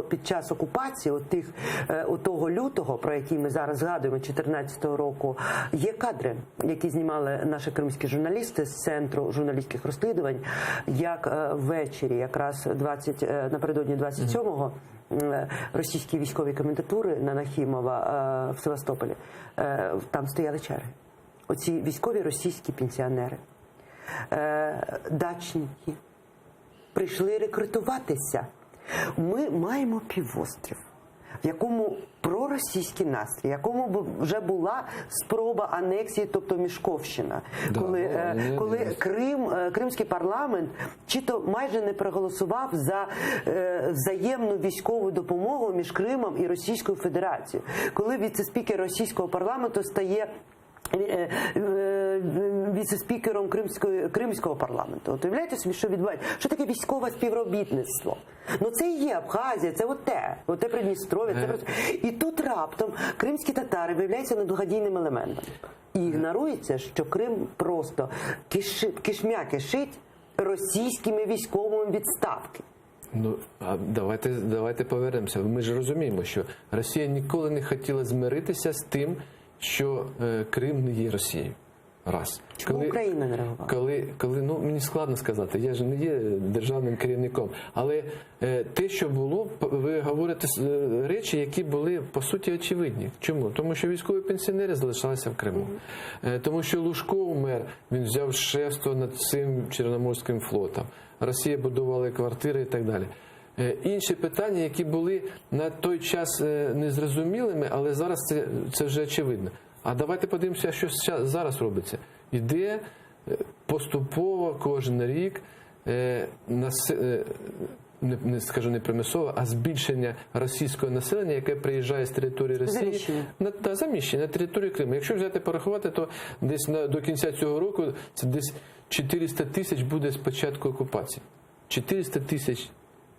під час окупації, того лютого, про який ми зараз згадуємо, 2014 року, є кадри, які знімали наші кримські журналісти з Центру журналістських розслідувань, як ввечері, якраз напередодні 27-го, російські військові комендатури на Нахімова в Севастополі, там стояли черги. Оці військові російські пенсіонери, дачники, прийшли рекрутуватися. Ми маємо півострів, в якому проросійський настрій, в якому вже була спроба анексії, тобто Мішковщина, коли кримський парламент чи то майже не проголосував за взаємну військову допомогу між Кримом і Російською Федерацією, коли віце-спікер російського парламенту стає віце-спікером кримського парламенту. От уявляєте собі, що відбувається? Що таке військове співробітництво? Ну це і є Абхазія, це оте Придністров'я. І тут раптом кримські татари виявляються неблагодійним елементом. І ігнорується, що Крим просто кишмя кишить російськими військовими відставки. Ну, а давайте повернемося. Ми ж розуміємо, що Росія ніколи не хотіла змиритися з тим, що Крим не є Росією. Раз. Чому Україна не реагувала? Ну, мені складно сказати, я ж не є державним керівником. Але те, що було, ви говорите речі, які були, по суті, очевидні. Чому? Тому що військові пенсіонери залишалися в Криму. Тому що Лужко умер, він взяв шефство над цим Чорноморським флотом. Росія будувала квартири і так далі. Інші питання, які були на той час незрозумілими, але зараз це вже очевидно. А давайте подивимося, що зараз робиться. Іде поступово кожен рік, не скажу не примусово, а збільшення російського населення, яке приїжджає з території Росії. Заміщення на територію Криму. Якщо взяти порахувати, то десь до кінця цього року це десь 400 тисяч буде з початку окупації. 400 тисяч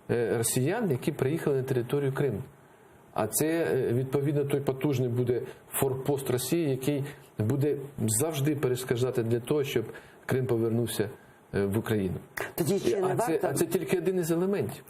росіян, які приїхали на територію Криму. А це, відповідно, той потужний буде форпост Росії, який буде завжди перешкоджати для того, щоб Крим повернувся в Україну. Тоді ще не варто... А це тільки один із елементів.